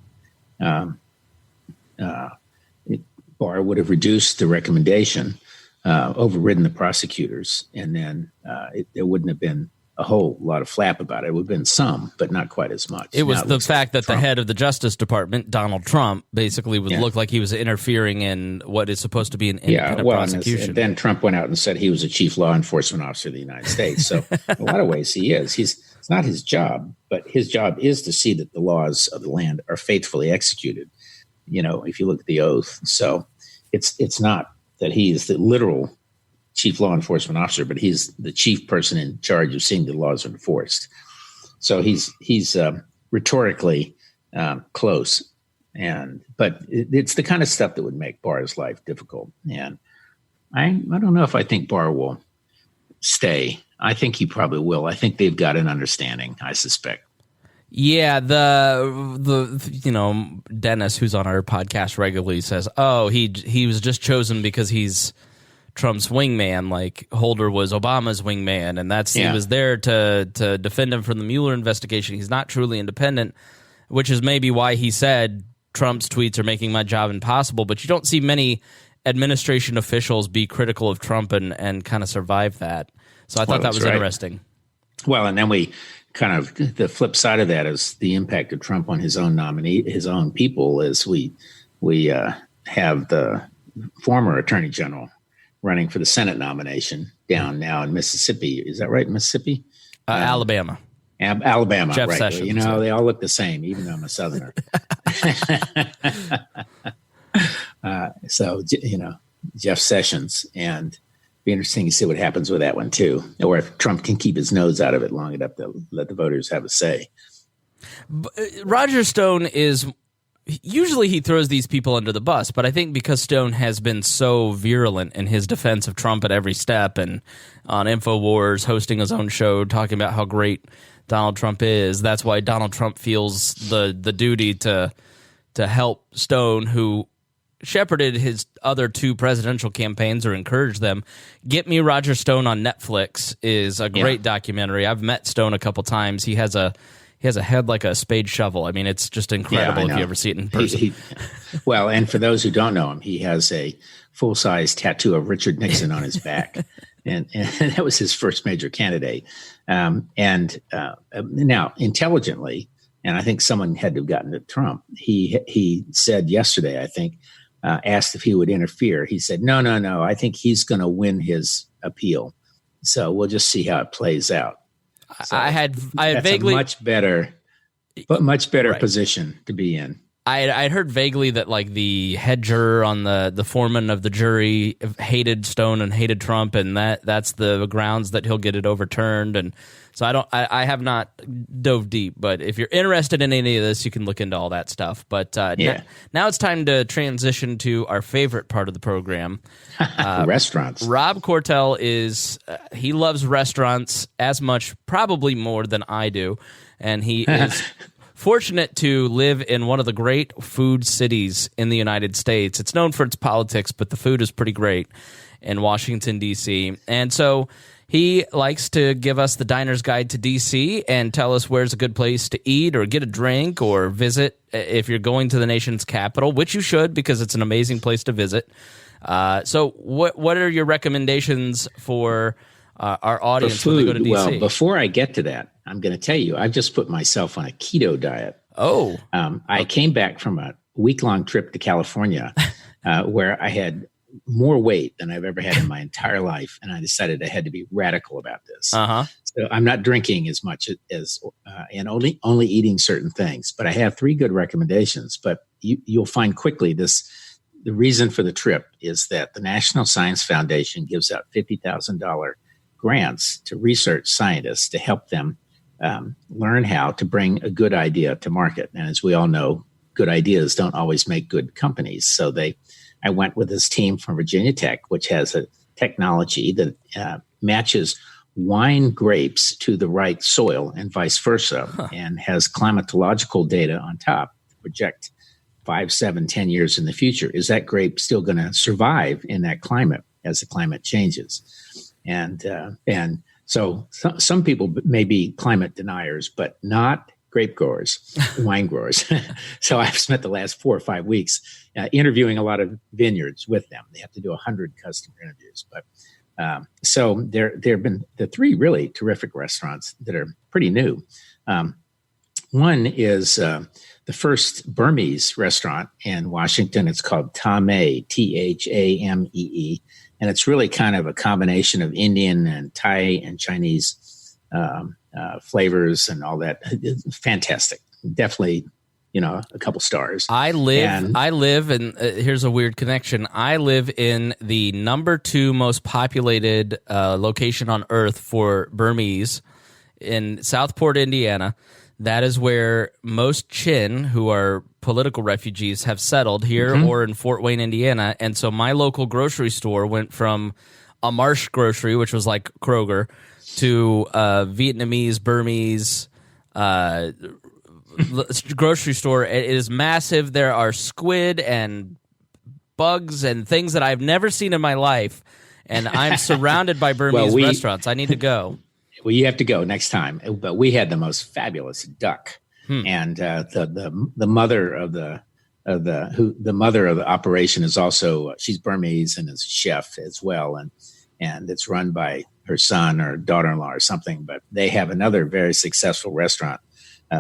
Barr would have reduced the recommendation, overridden the prosecutors, and then there wouldn't have been a whole lot of flap about it. It would have been some, but not quite as much. It was the fact that Trump, the head of the Justice Department, Donald Trump, basically would look like he was interfering in what is supposed to be an independent prosecution. And then Trump went out and said he was a chief law enforcement officer of the United States. So in a lot of ways he is. It's not his job, but his job is to see that the laws of the land are faithfully executed. If you look at the oath. So it's not that he is the literal chief law enforcement officer, but he's the chief person in charge of seeing the laws are enforced. So he's rhetorically close, but it's the kind of stuff that would make Barr's life difficult. And I don't know if I think Barr will stay. I think he probably will. I think they've got an understanding, I suspect. Yeah, the Dennis, who's on our podcast regularly, says, "Oh, he was just chosen because he's Trump's wingman, like Holder was Obama's wingman, and he was there to defend him from the Mueller investigation. He's not truly independent," which is maybe why he said Trump's tweets are making my job impossible. But you don't see many administration officials be critical of Trump and kind of survive that. So I thought that was interesting. Well, and then we kind of, the flip side of that is the impact of Trump on his own nominee, his own people, as we have the former attorney general running for the Senate nomination down now in Mississippi. Is that right? Mississippi? Alabama. Alabama. Jeff right. Sessions. They all look the same, even though I'm a Southerner. So, Jeff Sessions, and be interesting to see what happens with that one too, or if Trump can keep his nose out of it long enough to let the voters have a say. Roger Stone usually he throws these people under the bus, but I think because Stone has been so virulent in his defense of Trump at every step, and on InfoWars, hosting his own show, talking about how great Donald Trump is, that's why Donald Trump feels the duty to help Stone, who shepherded his other two presidential campaigns or encouraged them. Get Me Roger Stone on Netflix is a great documentary. I've met Stone a couple times. He has a head like a spade shovel. I mean, it's just incredible if you ever see it in person. Well, and for those who don't know him, he has a full-size tattoo of Richard Nixon on his back. and that was his first major candidate. Now, intelligently, and I think someone had to have gotten to Trump. He said yesterday, I think, asked if he would interfere. He said, no. I think he's going to win his appeal. So we'll just see how it plays out. So I had vaguely a much better right. position to be in. I'd heard vaguely that like the head juror on the foreman of the jury hated Stone and hated Trump, and that's the grounds that he'll get it overturned. And so I have not dove deep, but if you're interested in any of this, you can look into all that stuff. But now it's time to transition to our favorite part of the program, restaurants. Rob Quartel he loves restaurants as much, probably more than I do, and he is fortunate to live in one of the great food cities in the United States. It's known for its politics, but the food is pretty great in Washington, D.C. And so he likes to give us the diner's guide to D.C. and tell us where's a good place to eat or get a drink or visit if you're going to the nation's capital, which you should because it's an amazing place to visit. So what are your recommendations for our audience when they go to D.C.? Well, before I get to that, I'm going to tell you, I've just put myself on a keto diet. Oh. I came back from a week-long trip to California where I had more weight than I've ever had in my entire life, and I decided I had to be radical about this. Uh-huh. So I'm not drinking as much as and only eating certain things. But I have 3 good recommendations. But you'll find quickly the reason for the trip is that the National Science Foundation gives out $50,000 grants to research scientists to help them learn how to bring a good idea to market. And as we all know, good ideas don't always make good companies. So I went with this team from Virginia Tech, which has a technology that matches wine grapes to the right soil and vice versa, and has climatological data on top to project 5, 7, 10 years in the future. Is that grape still going to survive in that climate as the climate changes? And so some people may be climate deniers, but not grape growers, wine growers. So I've spent the last 4 or 5 weeks interviewing a lot of vineyards with them. They have to do 100 customer interviews. But so there have been the 3 really terrific restaurants that are pretty new. One is the first Burmese restaurant in Washington. It's called Thamee, Thamee. And it's really kind of a combination of Indian and Thai and Chinese flavors and all that. It's fantastic. Definitely, a couple stars. I live, and here's a weird connection. I live in the number 2 most populated location on earth for Burmese in Southport, Indiana. That is where most Chin, who are political refugees, have settled here or in Fort Wayne, Indiana. And so my local grocery store went from a Marsh grocery, which was like Kroger, to Vietnamese, Burmese grocery store. It is massive. There are squid and bugs and things that I've never seen in my life. And I'm surrounded by Burmese restaurants. I need to go. Well, you have to go next time. But we had the most fabulous duck, and the mother of the mother of the operation is also she's Burmese and is a chef as well, and it's run by her son or daughter-in-law or something. But they have another very successful restaurant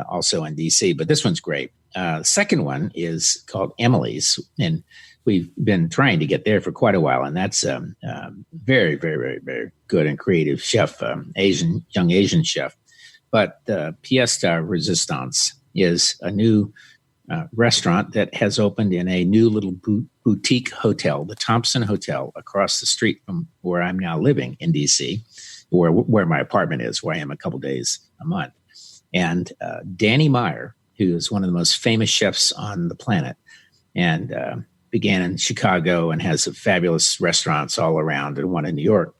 also in D.C. But this one's great. The second one is called Emily's, and we've been trying to get there for quite a while, and that's very, very, very, very good and creative chef, young Asian chef. But Pièce de Resistance is a new restaurant that has opened in a new little boutique hotel, the Thompson Hotel, across the street from where I'm now living in D.C., where my apartment is, where I am a couple days a month. And Danny Meyer, who is one of the most famous chefs on the planet, and began in Chicago and has fabulous restaurants all around, and one in New York,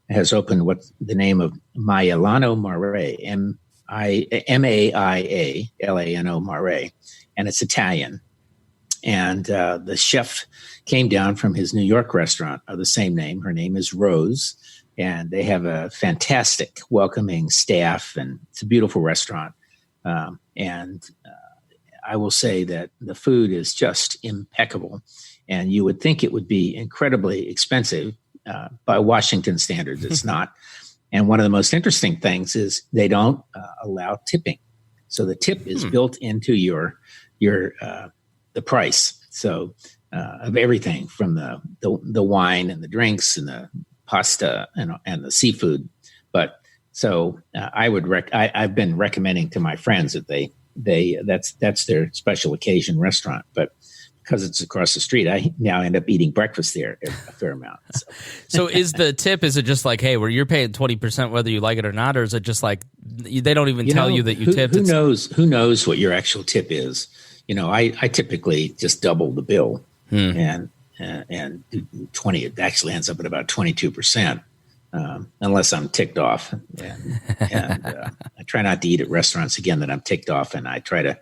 has opened what's the name of Maialano Mare, Maialano Mare, and it's Italian. And the chef came down from his New York restaurant of the same name. Her name is Rose, and they have a fantastic, welcoming staff, and it's a beautiful restaurant. I will say that the food is just impeccable, and you would think it would be incredibly expensive by Washington standards, it's not. And one of the most interesting things is they don't allow tipping. So the tip is built into your the price. So of everything from the wine and the drinks and the pasta and the seafood. But so I've been recommending to my friends that that's their special occasion restaurant. But because it's across the street, I now end up eating breakfast there a fair amount. So is the tip, is it just like, hey, where you're paying 20% whether you like it or not, or is it just like they don't even tell you that you tipped? Who knows what your actual tip is? I typically just double the bill and 20. It actually ends up at about 22%, unless I'm ticked off. And I try not to eat at restaurants again that I'm ticked off, and I try to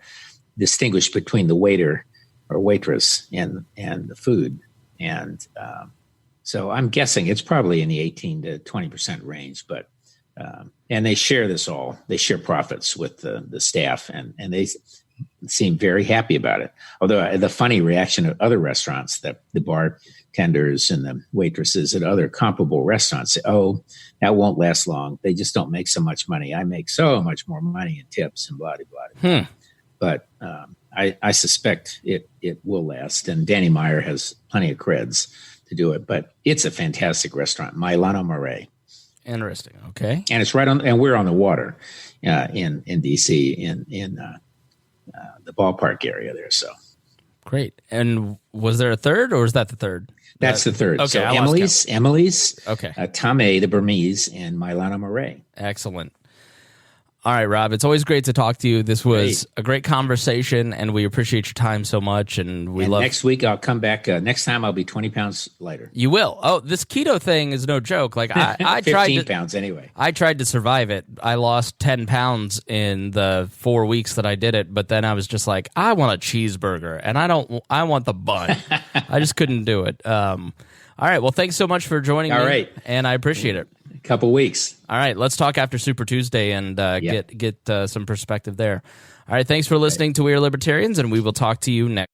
distinguish between the waiter or waitress and the food. And so I'm guessing it's probably in the 18 to 20% range, but and they share this all. They share profits with the staff, and they seem very happy about it. Although the funny reaction of other restaurants, that the bartenders and the waitresses at other comparable restaurants say, oh, that won't last long. They just don't make so much money. I make so much more money in tips and blah, blah, blah. But I suspect it will last. And Danny Meyer has plenty of creds to do it. But it's a fantastic restaurant, Milano Mare. Interesting. Okay. And it's right on, and we're on the water in D.C. in the ballpark area there. So great. And was there a third, or is that the third? That's the third. Okay. So Emily's, okay. Tame, the Burmese, and Milano Mare. Excellent. All right, Rob, it's always great to talk to you. This was a great conversation, and we appreciate your time so much. And love next week I'll come back. Next time I'll be 20 pounds lighter. You will. Oh, this keto thing is no joke. Like I 15 pounds anyway. I tried to survive it. I lost 10 pounds in the 4 weeks that I did it, but then I was just like, I want a cheeseburger, and I want the bun. I just couldn't do it. All right. Well, thanks so much for joining me. All right. And I appreciate it. Couple weeks. All right, let's talk after Super Tuesday and get some perspective there. All right, thanks for listening to We Are Libertarians, and we will talk to you next.